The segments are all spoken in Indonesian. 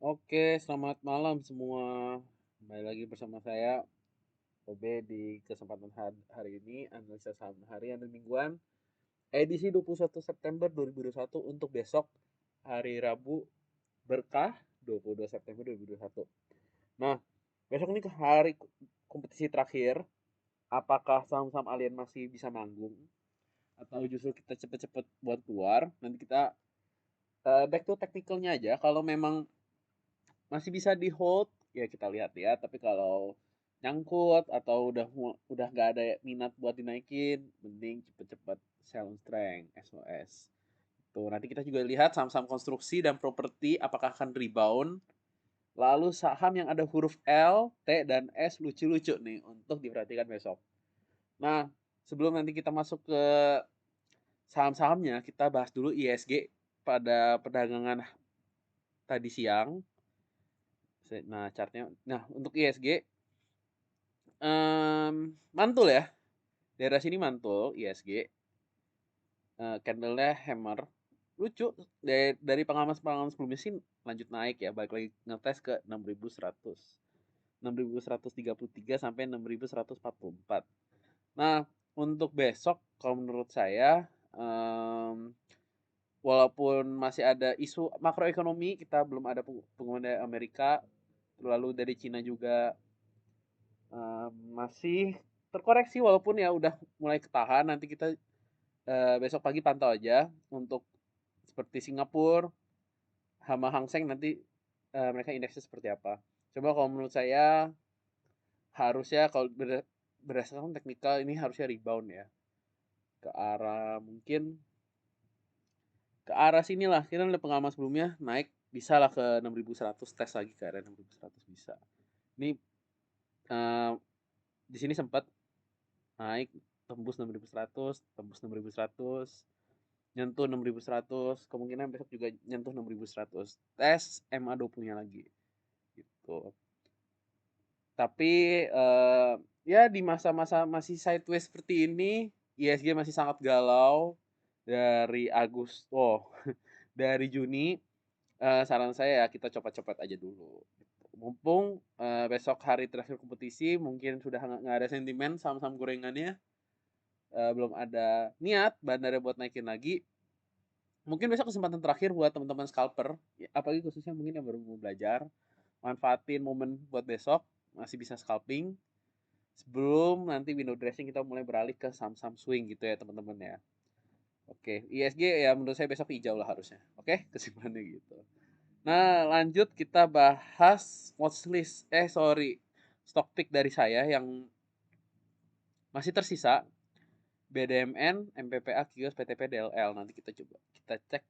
Oke, selamat malam semua. Kembali lagi bersama saya, Obe, di kesempatan hari ini, analisa saham harian dan mingguan, edisi 21 September 2021 untuk besok, hari Rabu berkah, 22 September 2021. Nah, besok ini ke hari kompetisi terakhir, apakah saham-saham alien masih bisa manggung? Atau justru kita cepet-cepet buat keluar? Nanti kita back to technicalnya aja. Kalau memang masih bisa di hold ya kita lihat ya, tapi kalau nyangkut atau udah nggak ada minat buat dinaikin, mending cepet-cepet sell on strength SOS tuh. Nanti kita juga lihat saham-saham konstruksi dan properti apakah akan rebound, lalu saham yang ada huruf L, T, dan S lucu-lucu nih untuk diperhatikan besok. Nah, sebelum nanti kita masuk ke saham-sahamnya, kita bahas dulu ISG pada perdagangan tadi siang. Nah, chartnya. Nah, untuk ISG mantul ya. Daerah sini mantul ISG. Candlenya hammer. Lucu. Dari pengalaman sebelumnya sih lanjut naik ya. Balik lagi ngetes ke 6.100. 6.133 sampai 6.144. Nah, untuk besok kalau menurut saya walaupun masih ada isu makroekonomi, kita belum ada pengumuman dari Amerika, lalu dari Cina juga masih terkoreksi walaupun ya udah mulai ketahan. Nanti kita besok pagi pantau aja untuk seperti Singapura sama Hang Seng nanti mereka indeksnya seperti apa. Coba kalau menurut saya harusnya kalau berdasarkan teknikal ini harusnya rebound ya ke arah mungkin ke arah sinilah. Kita udah pengalaman sebelumnya naik bisa lah ke 6.100, tes lagi ke arah 6.100 bisa. Ini eh, di sini sempat naik tembus 6.100, tembus 6.100, nyentuh 6.100, kemungkinan besok juga nyentuh 6.100. Tes MA20-nya lagi gitu. Tapi ya di masa-masa masih sideways seperti ini, ISG masih sangat galau dari dari Juni. Saran saya ya kita copot-copot aja dulu. Mumpung besok hari terakhir kompetisi, mungkin sudah nggak ada sentimen saham-saham gorengannya, belum ada niat bandara buat naikin lagi. Mungkin besok kesempatan terakhir buat teman-teman scalper, ya, apalagi khususnya mungkin yang baru mau belajar, manfaatin momen buat besok, masih bisa scalping. Sebelum nanti window dressing kita mulai beralih ke saham-saham swing gitu ya teman-teman ya. Oke, ISG ya menurut saya besok hijau lah harusnya. Oke, kesimpulannya gitu. Nah, lanjut kita bahas watchlist. Sorry, stock pick dari saya yang masih tersisa. BDMN, MPPA, Kios, PTP, DLL. Nanti kita coba kita cek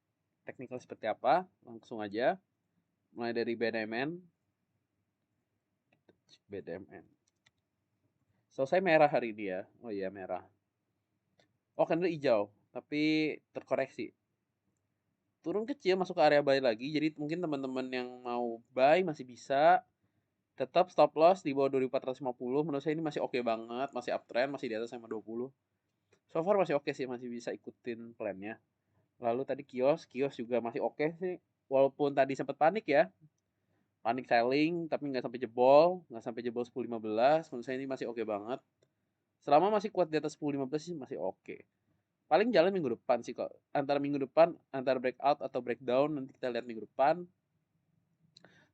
teknikal seperti apa. Langsung aja. Mulai dari BDMN. BDMN. Selesai merah hari ini ya. Oh iya merah. Oh kan hijau. Tapi terkoreksi. Turun kecil masuk ke area buy lagi. Jadi mungkin teman-teman yang mau buy masih bisa. Tetap stop loss di bawah 2450. Menurut saya ini masih oke banget. Masih uptrend. Masih di atas sama 20. So far masih oke sih. Masih bisa ikutin plannya. Lalu tadi kios juga masih oke sih. Walaupun tadi sempat panik ya. Panik selling tapi nggak sampai jebol 10-15. Menurut saya ini masih oke banget. Selama masih kuat di atas 10-15 sih masih oke. Paling jalan minggu depan sih kok. Antara minggu depan antara breakout atau breakdown nanti kita lihat minggu depan.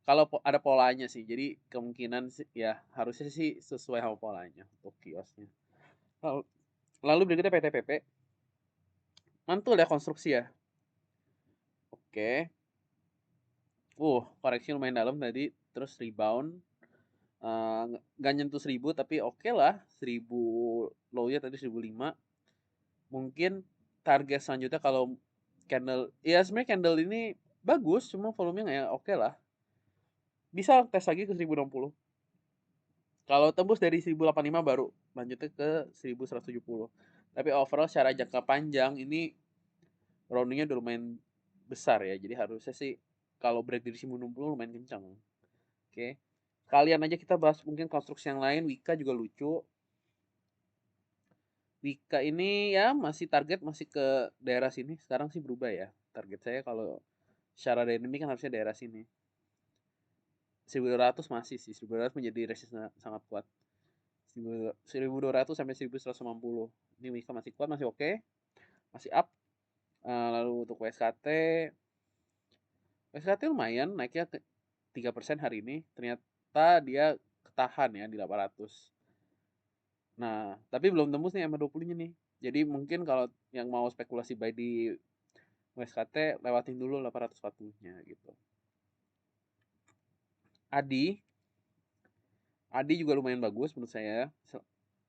Kalau ada polanya sih. Jadi kemungkinan sih ya harusnya sih sesuai sama polanya untuk kiosnya. Lalu berikutnya PTPP. Mantul ya konstruksi ya. Oke. Koreksi lumayan dalam tadi, terus rebound. Nggak nyentuh 1000 tapi oke lah. 1000 low-nya tadi 1005. Mungkin target selanjutnya kalau candle, ya sebenarnya candle ini bagus, cuma volumenya nggak ya oke lah. Bisa tes lagi ke 1060. Kalau tembus dari 1085 baru lanjutnya ke 1170. Tapi overall secara jangka panjang ini roundingnya udah lumayan besar ya. Jadi harusnya sih kalau break dari 1060 lumayan kencang. Oke. Kalian aja kita bahas mungkin konstruksi yang lain. Wika juga lucu. Wika ini ya masih target masih ke daerah sini. Sekarang sih berubah ya. Target saya kalau secara dynamic kan harusnya daerah sini. 1.200 masih sih, 1.200 menjadi resistance sangat kuat. 1.200 sampai 1.150. Ini Wika masih kuat, masih oke, masih up. Lalu untuk WSKT lumayan naiknya ke 3% hari ini. Ternyata dia ketahan ya di 800. Nah, tapi belum tembus nih MA20-nya nih. Jadi mungkin kalau yang mau spekulasi buy di WSKT lewatin dulu 840-nya gitu. Adi juga lumayan bagus menurut saya.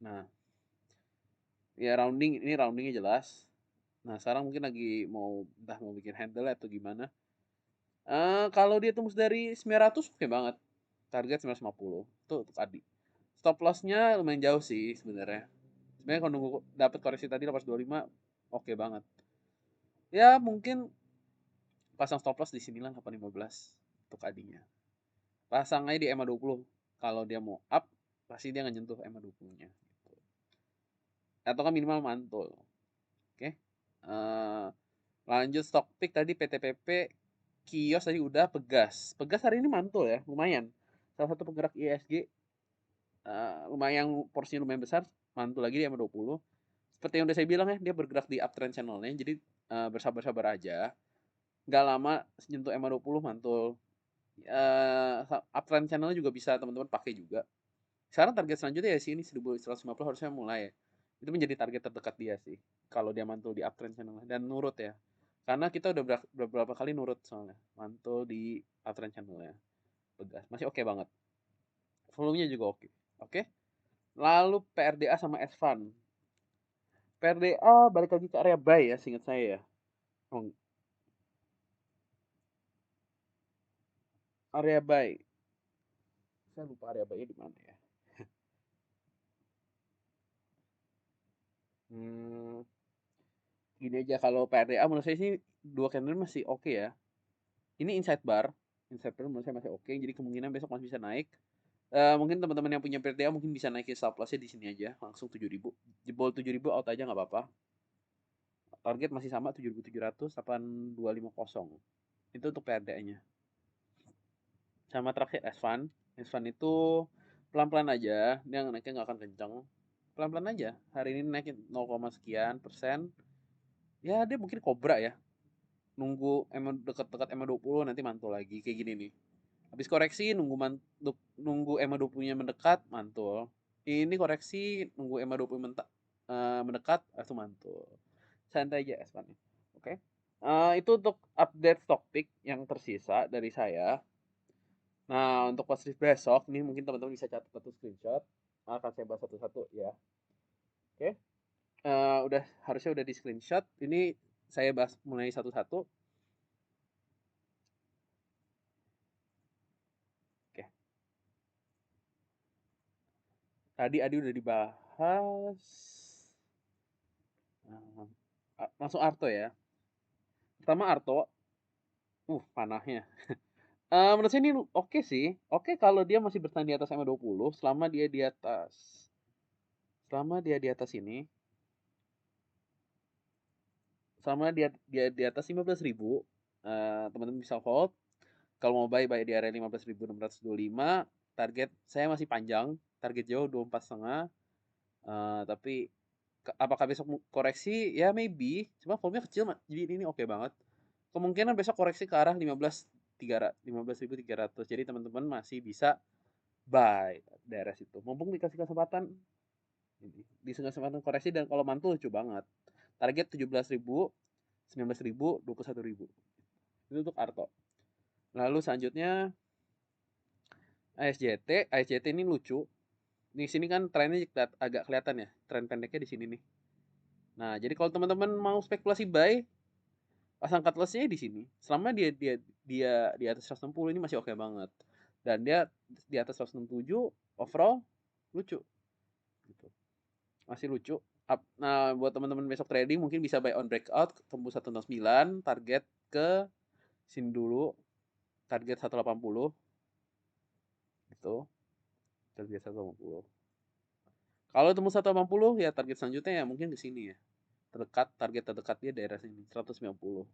Nah, ya ini roundingnya jelas. Nah, sekarang mungkin lagi mau entah mau bikin handle atau gimana. Kalau dia tembus dari 900 oke banget. Target 950. Tuh untuk Adi. Stop loss-nya lumayan jauh sih sebenarnya. Sebenarnya kalau nunggu dapat koreksi tadi 825 oke banget. Ya mungkin pasang stop loss di sinilah 815 untuk Adinya. Pasang aja di EMA20. Kalau dia mau up, pasti dia nggak nyentuh EMA20-nya. Gitu. Atau kan minimal mantul. Oke. Lanjut stock pick tadi PTPP, Kios tadi udah, Pegas. Pegas hari ini mantul ya, lumayan. Salah satu penggerak ISG, lumayan porsinya lumayan besar, mantul lagi di EMA20. Seperti yang udah saya bilang ya, dia bergerak di uptrend channelnya, jadi bersabar-sabar aja. Nggak lama nyentuh EMA20 mantul. Uptrend channelnya juga bisa teman-teman pakai juga. Sekarang target selanjutnya ya sini 1150 harusnya mulai. Itu menjadi target terdekat dia sih. Kalau dia mantul di uptrend channel dan nurut ya. Karena kita udah beberapa kali nurut soalnya. Mantul di uptrend channelnya. Pegas. Masih oke banget. Volumenya juga oke. Oke. Lalu PRDA sama S-Fund. PRDA balik lagi ke area buy ya, seingat saya ya. Oh, area buy. Saya lupa area buy-nya di mana ya. Hmm, gini aja kalau PRDA menurut saya sih dua candle masih oke ya. Ini inside bar menurut saya masih oke, jadi kemungkinan besok masih bisa naik. Mungkin teman-teman yang punya PRDA mungkin bisa naikin stop loss-nya di sini aja, langsung 7.000. Jebol 7.000 out aja nggak apa-apa. Target masih sama 7.700, 8250. Itu untuk PRDA-nya. Sama terakhir S-Fund. S-Fund itu pelan-pelan aja, dia naiknya nggak akan kencang. Pelan-pelan aja. Hari ini naikin 0, sekian persen. Ya dia mungkin kobra ya. Nunggu dekat-dekat MA20 nanti mantul lagi kayak gini nih. Habis koreksi nunggu EMA 20-nya mendekat, mantul. Ini koreksi nunggu EMA 20 mendekat, itu mantul. Santai aja S-nya. Oke. Itu untuk update stock pick yang tersisa dari saya. Nah, untuk positif besok, nih mungkin teman-teman bisa catat satu screenshot. Akan saya bahas satu-satu ya. Oke. Harusnya udah di screenshot. Ini saya bahas mulai satu-satu. Oke. Tadi udah dibahas. Langsung Arto ya. Pertama Arto, panahnya. Menurut saya ini oke sih. Oke kalau dia masih bertahan di atas MA20 selama dia di atas ini, selama dia di atas 15.000, teman-teman bisa hold. Kalau mau buy di area 15.625, target saya masih panjang, target jauh 24,5. Tapi apakah besok koreksi? Ya maybe, cuma volume kecil, jadi ini oke banget. Kemungkinan besok koreksi ke arah 15.300. Jadi teman-teman masih bisa buy daerah situ. Mumpung dikasih kesempatan ini, kesempatan koreksi, dan kalau mantul lucu banget. Target 17.000, 19.000, 21.000. Itu untuk Arto. Lalu selanjutnya ASJT. ASJT ini lucu. Di sini kan trennya agak kelihatan ya. Tren pendeknya di sini nih. Nah, jadi kalau teman-teman mau spekulasi buy, pasang cut loss-nya di sini. Selama dia di atas 160 ini masih oke banget. Dan dia di atas 167 overall lucu. Gitu. Masih lucu. Nah, buat teman-teman besok trading mungkin bisa buy on breakout tembus 169, target ke sini dulu. Target 180. Gitu. Target 180. Kalau tembus 180 ya target selanjutnya ya mungkin ke sini ya. Target terdekat dia daerah sini 190.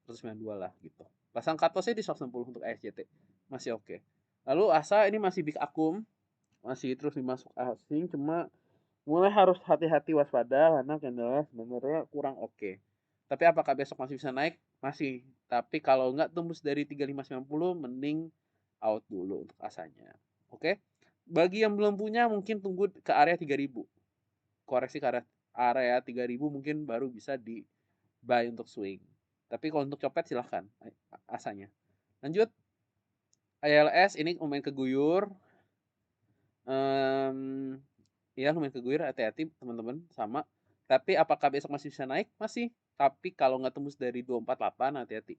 192 lah gitu. Pasang cut loss-nya di 160 untuk ASJT. Masih oke. Lalu ASA ini masih big akum, masih terus dimasuk asing, cuma mulai harus hati-hati waspada karena candlenya sebenarnya kurang oke. Tapi apakah besok masih bisa naik? Masih. Tapi kalau nggak tembus dari 3590 mending out dulu untuk asanya. Oke. Bagi yang belum punya mungkin tunggu ke area 3000. Koreksi ke area 3000 mungkin baru bisa di buy untuk swing. Tapi kalau untuk copet silahkan asanya. Lanjut. ILS ini lumayan keguyur. Ya lumayan keguyur, hati-hati teman-teman sama. Tapi apakah besok masih bisa naik? Masih. Tapi kalau nggak tembus dari 248 hati-hati.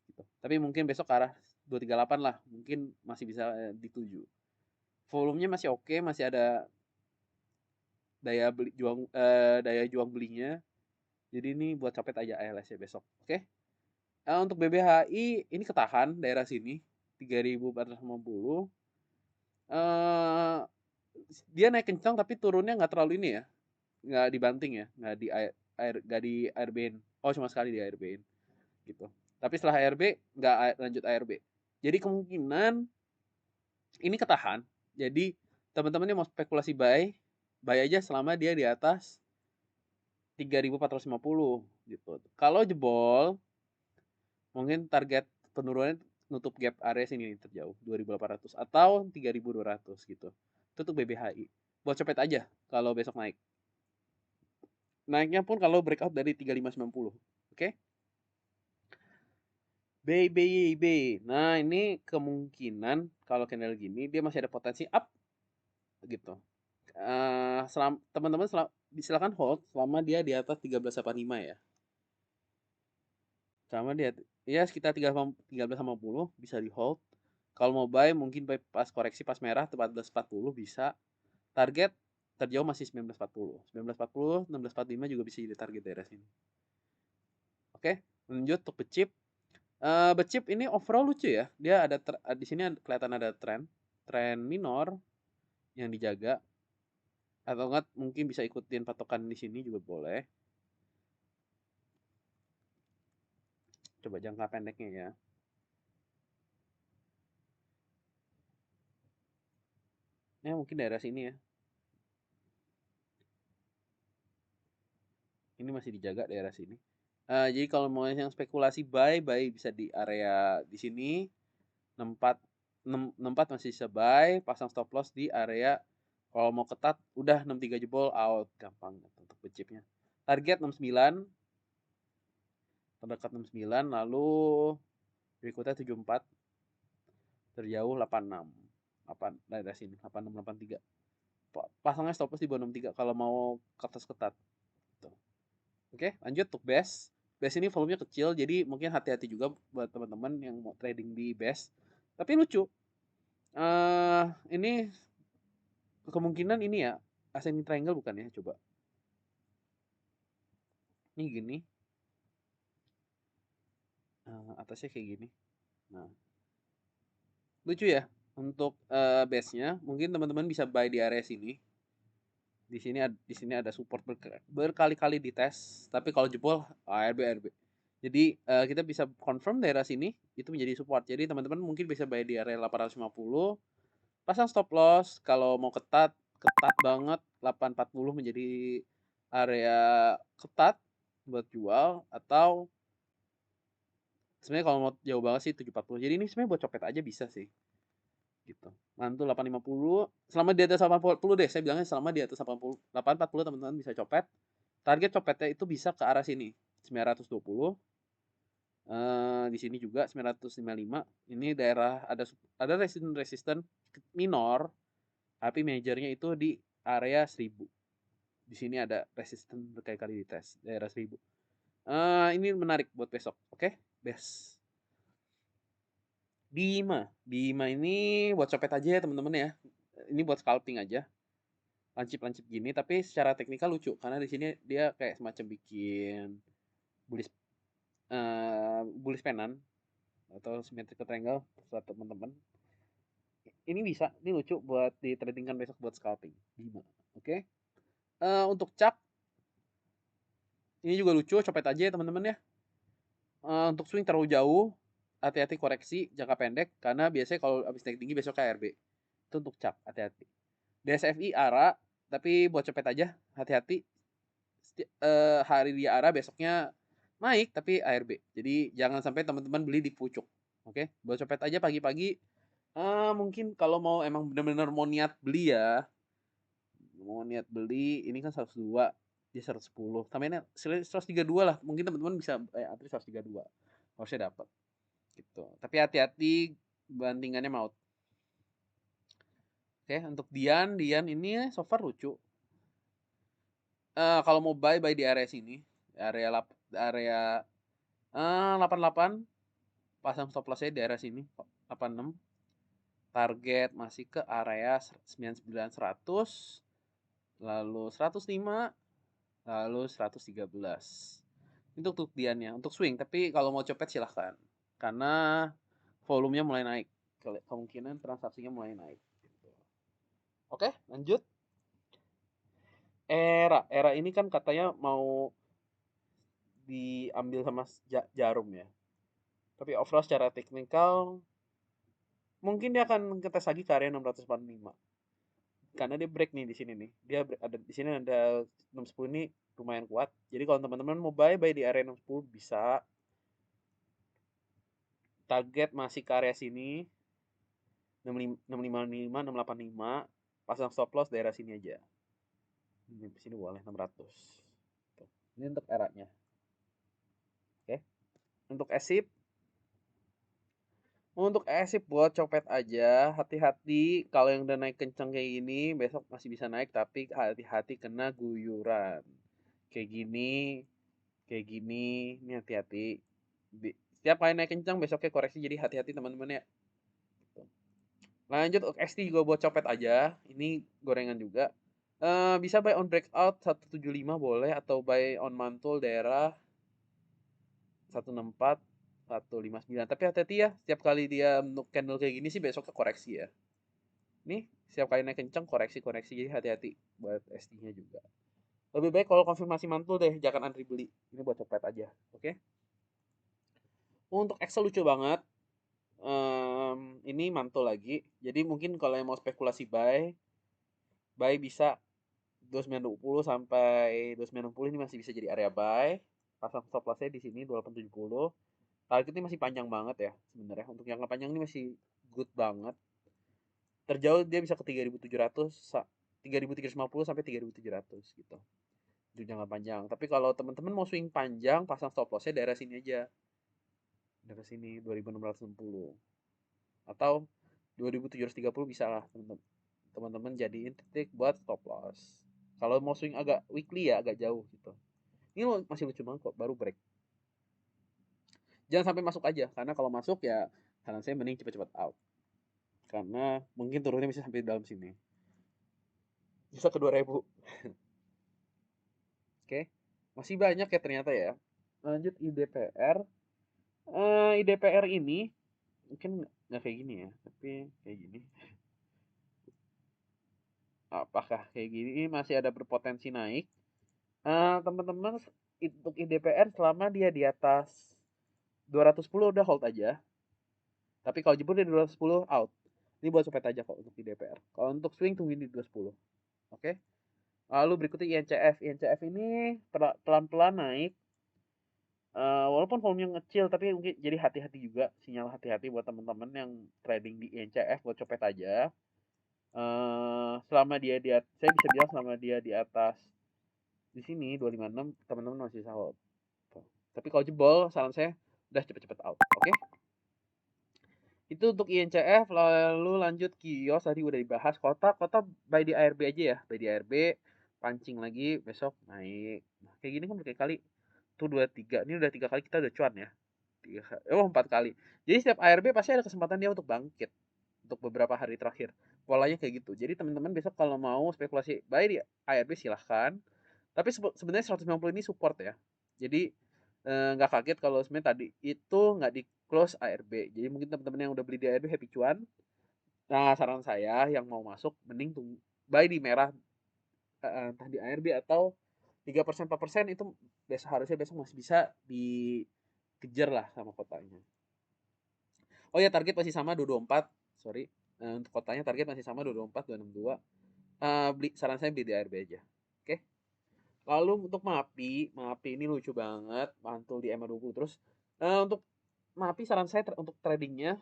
Gitu. Tapi mungkin besok ke arah 238 lah. Mungkin masih bisa dituju. Volumenya masih oke, masih ada daya juang belinya. Jadi ini buat copet aja ALS ya besok. Oke. Untuk BBHI ini ketahan daerah sini 3450. Dia naik kencang tapi turunnya nggak terlalu ini ya, nggak dibanting ya, nggak di ARB-in. Oh cuma sekali di ARB-in gitu. Tapi setelah ARB nggak lanjut ARB. Jadi kemungkinan ini ketahan. Jadi teman-teman yang mau spekulasi buy aja selama dia di atas 3450 gitu. Kalau jebol mungkin target penurunannya nutup gap area sini terjauh 2800 atau 3200 gitu. Itu tuh BBHI. Buat cepet aja kalau besok naik. Naiknya pun kalau breakout dari 3590. Oke? BYB. Nah, ini kemungkinan kalau candle gini dia masih ada potensi up gitu. Teman-teman silakan hold selama dia di atas 1385 ya. Sama dia ya sekitar 1350 bisa di hold. Kalau mau buy mungkin buy pas koreksi pas merah 1440 bisa. Target terjauh masih 1940. 1940, 1645 juga bisa jadi target daerah sini. Oke, lanjut untuk becip. Becip ini overall lucu ya. Dia ada di sini kelihatan ada tren minor yang dijaga. Atau enggak mungkin bisa ikutin patokan di sini juga boleh. Coba jangka pendeknya ya. Ya mungkin daerah sini ya. Ini masih dijaga daerah sini. Jadi kalau mau yang spekulasi buy bisa di area di sini. 64 64 masih bisa buy, pasang stop loss di area kalau mau ketat udah 63 jebol out, gampang untuk becipnya. Target 69, terdekat 69, lalu berikutnya 74, terjauh 86. 8 daerah sini 86 83. Pasangnya stop loss di bawah 63 kalau mau ketat. Tuh. Oke, lanjut untuk base. Base ini volumenya kecil jadi mungkin hati-hati juga buat teman-teman yang mau trading di base. Tapi lucu. Ini kemungkinan ini ya ascending triangle bukan ya, coba ini gini, atasnya kayak gini. Nah lucu ya untuk base-nya. Mungkin teman-teman bisa buy di area sini. Di sini ada support berkali-kali dites, tapi kalau jebol ARB. Jadi kita bisa confirm daerah sini itu menjadi support. Jadi teman-teman mungkin bisa buy di area 850, pasang stop loss. Kalau mau ketat banget 840 menjadi area ketat buat jual. Atau sebenarnya kalau mau jauh banget sih 740. Jadi ini sebenarnya buat copet aja bisa sih gitu. Mantul 850 selama di atas 840 deh, saya bilangnya selama di atas 840 teman-teman bisa copet. Target copetnya itu bisa ke arah sini 920. Di sini juga 955. Ini daerah ada resisten minor, tapi majornya itu di area 1000. Di sini ada resisten berkali-kali dites daerah 1000. Ini menarik buat besok. Oke, best. Bima ini buat copet aja ya teman-teman ya. Ini buat scalping aja. Lancip-lancip gini, tapi secara teknikal lucu karena di sini dia kayak semacam bikin bullish pennant atau symmetrical triangle buat teman-teman. Ini bisa, ini lucu buat di tradingkan besok buat scalping. Bima. Oke. Untuk chart ini juga lucu, copet aja ya teman-teman ya. Untuk swing terlalu jauh hati-hati koreksi jangka pendek karena biasanya kalau habis naik tinggi besok ARB. Itu untuk cap, hati-hati. DSFI ARA, tapi buat cepet aja, hati-hati. Hari di ARA besoknya naik tapi ARB. Jadi jangan sampai teman-teman beli di pucuk. Oke, buat cepet aja pagi-pagi. Mungkin kalau mau emang benar-benar mau niat beli ya, mau niat beli ini kan 102 dia 110 tambahin 132 lah, mungkin teman-teman bisa antri 132 harusnya dapat gitu, tapi hati-hati bantingannya maut. Oke, untuk Dian ini so far lucu. Kalau mau buy di area sini, area 88, pasang stop lossnya di area sini 86, target masih ke area 99 100, lalu 105, lalu 113. Itu untuk Diannya, untuk swing. Tapi kalau mau copet silahkan. Karena volumenya mulai naik. Kemungkinan transaksinya mulai naik. Oke, lanjut. Era ini kan katanya mau diambil sama Jarum ya. Tapi overall secara teknikal mungkin dia akan ngetes lagi ke area 645. Karena dia break nih di sini nih. Dia ada di sini ada 610 ini lumayan kuat. Jadi kalau teman-teman mau buy di area 610 bisa. Target masih ke area sini 655, 685, pasang stop loss daerah sini aja. Ini di sini boleh 600. Tuh. Ini untuk eranya. Oke. Untuk esip buat copet aja, hati-hati kalau yang udah naik kencang kayak gini, besok masih bisa naik tapi hati-hati kena guyuran. Kayak gini, ini hati-hati. Setiap kali naik kencang besoknya koreksi, jadi hati-hati teman-teman ya. Lanjut XT juga buat copet aja. Ini gorengan juga. Bisa buy on breakout 175 boleh atau buy on mantul daerah 164, 159. Tapi hati-hati ya, setiap kali dia bentuk candle kayak gini sih besoknya koreksi ya. Nih, setiap kali naik kencang koreksi, jadi hati-hati buat ST-nya juga. Lebih baik kalau konfirmasi mantul deh, jangan antri beli. Ini buat copet aja, oke? Untuk Excel lucu banget. Ini mantul lagi. Jadi mungkin kalau yang mau spekulasi buy bisa 2920 sampai 2960 ini masih bisa jadi area buy. Pasang stop loss-nya di sini 2870. Targetnya masih panjang banget ya sebenarnya. Untuk jangka panjang ini masih good banget. Terjauh dia bisa ke 3700, 3350 sampai 3700 gitu. Itu jangka panjang. Tapi kalau teman-teman mau swing panjang, pasang stop loss-nya daerah sini aja. Daerah sini 2660. Atau 2730 bisa lah teman-teman jadiin titik buat stop loss. Kalau mau swing agak weekly ya agak jauh gitu. Ini masih lucu banget kok, baru break. Jangan sampai masuk aja, karena kalau masuk ya saran saya mending cepet-cepet out. Karena mungkin turunnya bisa sampai dalam sini. Bisa ke 2000. Oke. Masih banyak ya ternyata ya. Lanjut IDPR. IDPR ini mungkin nggak kayak gini ya, tapi kayak gini. Apakah kayak gini ini masih ada berpotensi naik? Teman-teman untuk IDPR selama dia di atas 210 udah hold aja. Tapi kalau jebol di 210 out. Ini buat cepet aja kok untuk IDPR. Kalau untuk swing tungguin di 210. Oke. Lalu berikutnya INCF. INCF ini pelan-pelan naik. Walaupun volumenya kecil tapi mungkin jadi hati-hati juga, sinyal hati-hati buat teman-teman yang trading di INCF buat copet aja. Selama dia saya bisa bilang selama dia di atas di sini 256 teman-teman masih bisa hold. Tapi kalau jebol saran saya udah cepet-cepet out. Oke. Itu untuk INCF. Lalu lanjut kios tadi udah dibahas. Kota buy di ARB aja ya, buy di ARB, pancing lagi besok naik. Nah, kayak gini kan berkali-kali tuh 2 3, ini udah 3 kali kita udah cuan ya, 4 kali. Jadi setiap ARB pasti ada kesempatan dia untuk bangkit untuk beberapa hari terakhir, polanya kayak gitu. Jadi teman-teman besok kalau mau spekulasi buy di ARB silahkan, tapi sebenarnya 190 ini support ya. Jadi nggak kaget kalau sebenarnya tadi itu nggak di close ARB. Jadi mungkin teman-teman yang udah beli di ARB happy cuan. Nah, saran saya yang mau masuk mending tunggu buy di merah, entah di ARB atau 3% 4% itu harusnya besok masih bisa dikejar lah sama kotanya. Oh ya, target masih sama 224, sorry. Untuk kotanya target masih sama 224, 262. Saran saya beli di ARB aja. Oke. Lalu untuk MAPI, MAPI ini lucu banget, mantul di EMA 20 terus. Untuk MAPI saran saya untuk tradingnya,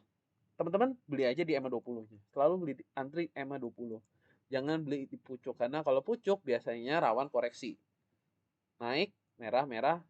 teman-teman beli aja di EMA 20-nya. Selalu beli antri EMA 20. Jangan beli di pucuk karena kalau pucuk biasanya rawan koreksi. Naik merah-merah,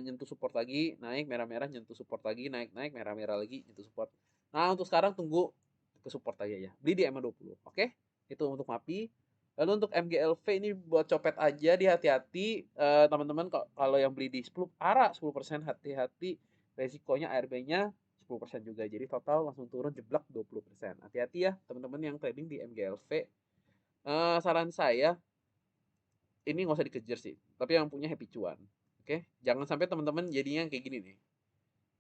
nyentuh support lagi, naik merah-merah, nyentuh support lagi, naik merah-merah lagi, nyentuh support. Nah, untuk sekarang tunggu ke support aja ya. Beli di EMA 20. Oke? Itu untuk MAPI. Lalu untuk MGLV ini buat copet aja, di hati-hati teman-teman, kalau yang beli di 10 ARA 10%, hati-hati resikonya ARB-nya 10% juga. Jadi total langsung turun jeblak 20%. Hati-hati ya teman-teman yang trading di MGLV. Saran saya ini nggak usah dikejar sih, tapi yang punya happy cuan. Oke, jangan sampai teman-teman jadinya kayak gini nih.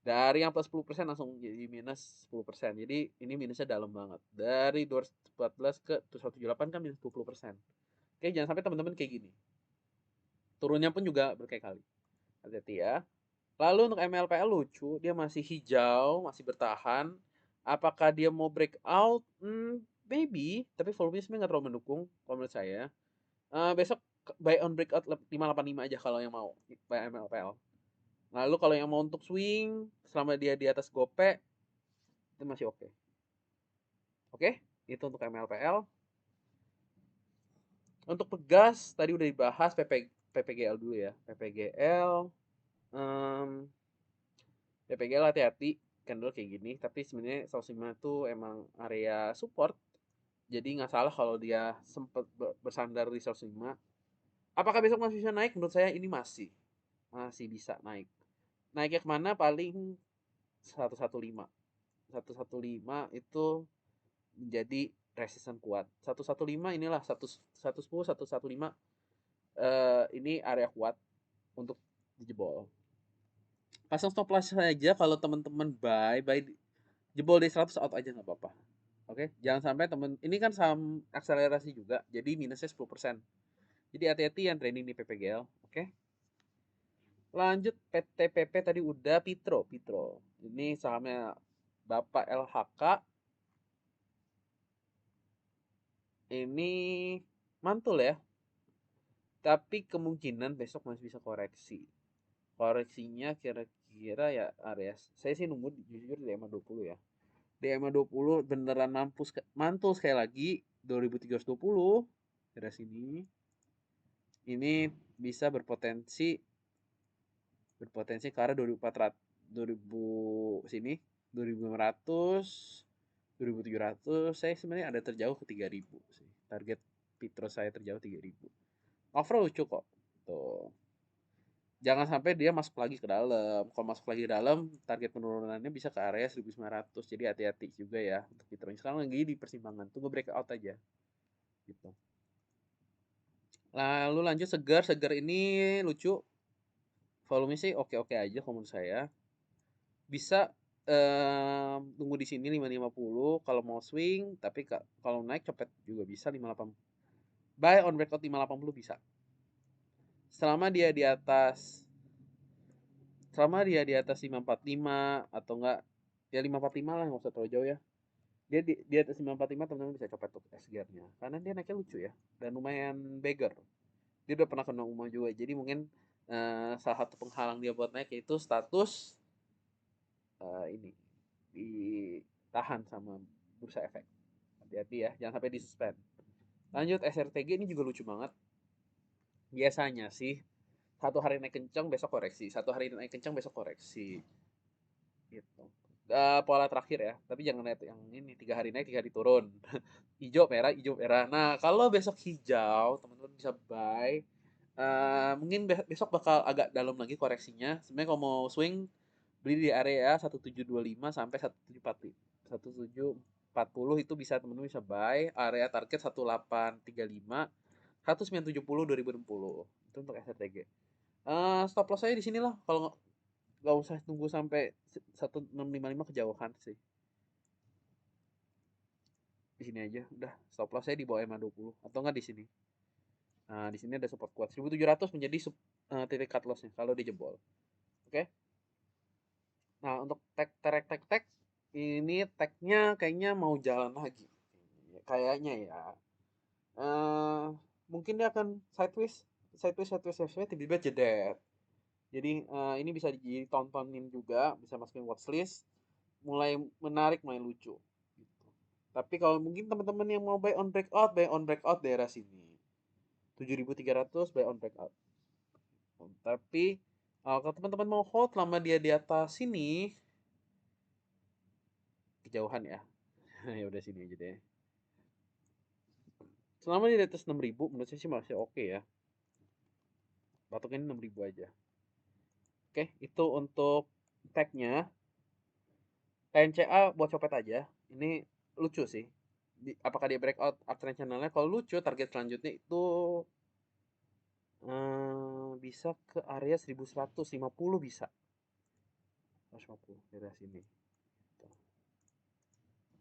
Dari yang plus 10% langsung jadi minus 10%. Jadi ini minusnya dalam banget. Dari 214 ke 178 kan minus 20%. Oke, jangan sampai teman-teman kayak gini. Turunnya pun juga berkali-kali. Hati-hati ya. Lalu untuk MLPL lucu, dia masih hijau, masih bertahan. Apakah dia mau breakout? Maybe, tapi volumenya sebenarnya nggak terlalu mendukung kalau menurut saya. Besok buy on breakout 585 aja kalau yang mau buy MLPL. Lalu kalau yang mau untuk swing, selama dia di atas gope, itu masih oke. Oke, itu untuk MLPL. Untuk pegas, tadi udah dibahas PPGL dulu ya. PPGL hati-hati, candle kayak gini. Tapi sebenarnya 105 tuh emang area support. Jadi nggak salah kalau dia sempat bersandar di 105. Apakah besok masih bisa naik? Menurut saya ini masih bisa naik. Naiknya kemana? Paling 115. 115 itu menjadi resisten kuat. 115 inilah 110, 115 ini area kuat untuk dijebol. Pasang stop loss saja kalau teman-teman buy jebol di 100 out aja nggak apa-apa. Oke, jangan sampai temen ini kan saham akselerasi juga, jadi minusnya 10%. Jadi hati-hati yang trading di PPGL, oke? Lanjut PTPP tadi udah Pitro. Ini sahamnya Bapak LHK. Ini mantul ya. Tapi kemungkinan besok masih bisa koreksi. Koreksinya kira-kira ya area. Saya sih nunggu jujur di EMA 20 ya. Di EMA 20 beneran mantul sekali lagi 2320 dari sini. Ini bisa berpotensi ke arah 2400, 2000 sini, 2500, 2700. Saya sebenarnya ada terjauh ke 3000 sih. Target Pitro saya terjauh 3000. Overall lucu kok. Tuh. Jangan sampai dia masuk lagi ke dalam. Kalau masuk lagi ke dalam, target penurunannya bisa ke area 1900. Jadi hati-hati juga ya untuk Pitro. Sekarang lagi di persimpangan. Tunggu breakout aja. Gitu. Lalu lanjut Segar ini lucu. Volume sih oke-oke aja kalau menurut saya. Bisa tunggu di sini 550 kalau mau swing, tapi kalau naik cepet juga bisa 58. Buy on breakout 580 bisa. Selama dia di atas 545 atau enggak ya 545 lah, nggak usah terlalu jauh ya. Dia di atas 545 teman-teman bisa copet tuh SGR-nya. Karena dia naiknya lucu ya dan lumayan beggar. Dia udah pernah kena UMA juga. Jadi mungkin salah satu penghalang dia buat naik yaitu status ini ditahan sama bursa efek. Hati-hati ya, jangan sampai disuspend. Lanjut SRTG ini juga lucu banget. Biasanya sih satu hari naik kencang besok koreksi, satu hari naik kencang besok koreksi. Gitu. Pola terakhir ya, tapi jangan lihat yang ini 3 hari naik 3 hari turun. Hijau merah, hijau merah. Nah kalau besok hijau teman-teman bisa buy. Mungkin besok bakal agak dalam lagi koreksinya. Sebenarnya kalau mau swing beli di area 1725 sampai 1740 itu bisa teman-teman bisa buy. Area target 1835, 1970, 2060. Itu untuk SRTG. Stop loss saya di sinilah kalau nggak usah tunggu sampai 1655 kejauhan sih. Di sini aja udah stop loss saya di bawah EMA 20 atau enggak di sini. Nah, di sini ada support kuat 1700 menjadi titik cut lossnya kalau dijebol. Oke. Nah, untuk tek ini tag-nya kayaknya mau jalan lagi. Kayaknya ya. Eh mungkin dia akan sideways, sideways, sideways, sideways, tiba-tiba jedet. Jadi ini bisa ditontonin juga, bisa masukin watchlist, mulai menarik, mulai lucu. Gitu. Tapi kalau mungkin teman-teman yang mau buy on breakout daerah sini. 7.300 buy on breakout. Tapi kalau teman-teman mau hold lama dia di atas sini, kejauhan ya. Ya udah sini aja deh. Selama dia di atas 6.000, menurut saya sih masih oke ya. Patokin 6.000 aja. Oke, itu untuk tag-nya. TNCA buat copet aja. Ini lucu sih. Apakah dia breakout uptrend channelnya? Kalau lucu, target selanjutnya itu bisa ke area 1150 bisa. 150 daerah sini.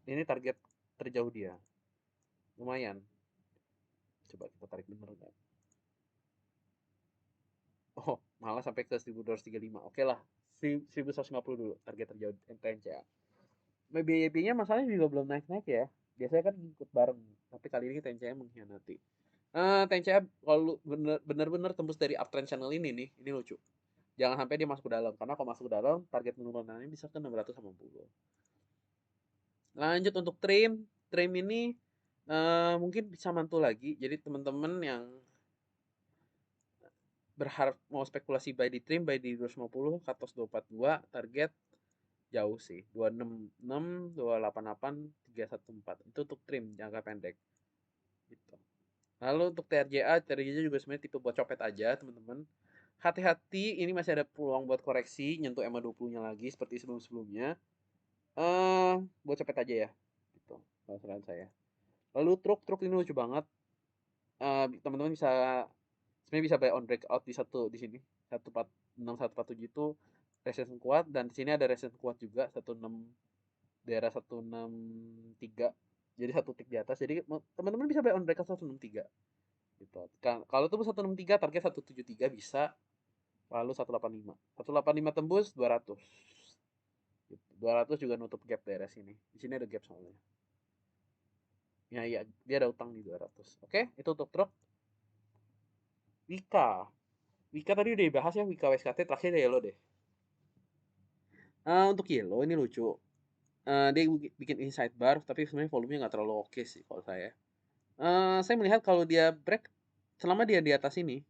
Ini target terjauh dia. Lumayan. Coba kita tarik bener kan. Oh, malah sampai ke 1235. Oke lah. 1150 dulu target terjauh TNCA. BYB-nya masalahnya juga belum naik-naik ya. Biasanya kan ikut bareng. Tapi kali ini TNCA mengkhianati. TNCA kalau bener-bener tembus dari uptrend channel ini ini lucu. Jangan sampai dia masuk ke dalam. Karena kalau masuk ke dalam, target penurunannya bisa ke 680. Lanjut untuk trim. Trim ini mungkin bisa mantul lagi. Jadi teman-teman yang berharap mau spekulasi buy di trim, buy di 250, cut loss 242, target jauh sih. 266, 288, 314. Itu untuk trim jangka pendek. Gitu. Lalu untuk TRJA juga sebenarnya tipe buat copet aja, teman-teman. Hati-hati, ini masih ada peluang buat koreksi, nyentuh EMA 20-nya lagi seperti sebelum-sebelumnya. Buat copet aja ya. Gitu. Kalau saran saya. Lalu truk ini lucu banget. Teman-teman bisa sebenarnya bisa buy on breakout di sini 146 147 itu resistance kuat, dan di sini ada resistance kuat juga 16 daerah 163, jadi satu tick di atas, jadi teman-teman bisa buy on breakout 163 gitu. Kalau tembus 163 target 173 bisa, lalu 185 tembus 200 gitu. 200 juga nutup gap daerah sini, di sini ada gap soalnya ya, iya dia ada utang di 200. Oke, itu untuk truk. Wika Wika tadi udah dibahas ya, Wika WSKT, terakhir ya Yellow deh. Untuk Yellow ini lucu. Dia bikin ini sidebar, tapi sebenarnya volumenya nggak terlalu oke sih kalau saya. Saya melihat kalau dia break, selama dia di atas ini,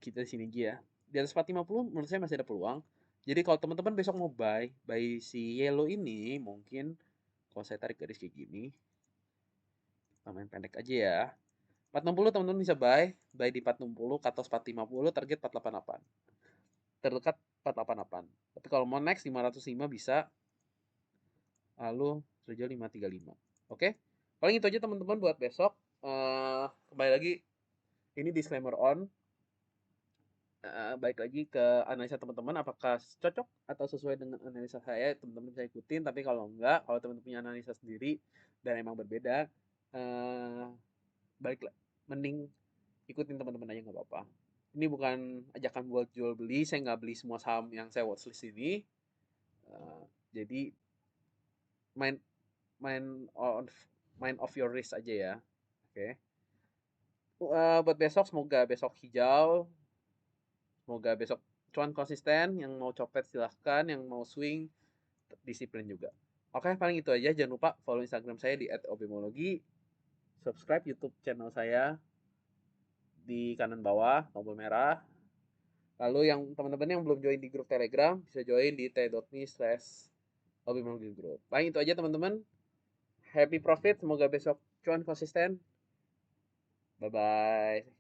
kita di sini aja ya. Di atas 450 menurut saya masih ada peluang. Jadi kalau teman-teman besok mau buy si Yellow ini, mungkin kalau saya tarik garis kayak gini, kita main pendek aja ya. 460 teman-teman bisa buy di 460 ke atas 450, target 488. Terdekat 488. Tapi kalau mau next 505 bisa, lalu terjauh 535. Oke? Paling itu aja teman-teman buat besok. Kembali lagi, ini disclaimer on. Baik lagi ke analisa teman-teman, apakah cocok atau sesuai dengan analisa saya, teman-teman bisa ikutin. Tapi kalau enggak, kalau teman-teman punya analisa sendiri dan emang berbeda, baiklah, mending ikutin teman-teman aja, nggak apa-apa. Ini bukan ajakan buat jual beli, saya nggak beli semua saham yang saya watchlist ini. Jadi main main on main off your risk aja ya. Oke. Buat besok, semoga besok hijau, semoga besok cuan konsisten. Yang mau copet silahkan, yang mau swing disiplin juga. Oke, paling itu aja. Jangan lupa follow Instagram saya di @obimologi, subscribe YouTube channel saya di kanan bawah tombol merah. Lalu yang teman-teman yang belum join di grup Telegram bisa join di t.me/obimologi group. Paling itu aja teman-teman. Happy profit, semoga besok cuan konsisten. Bye bye.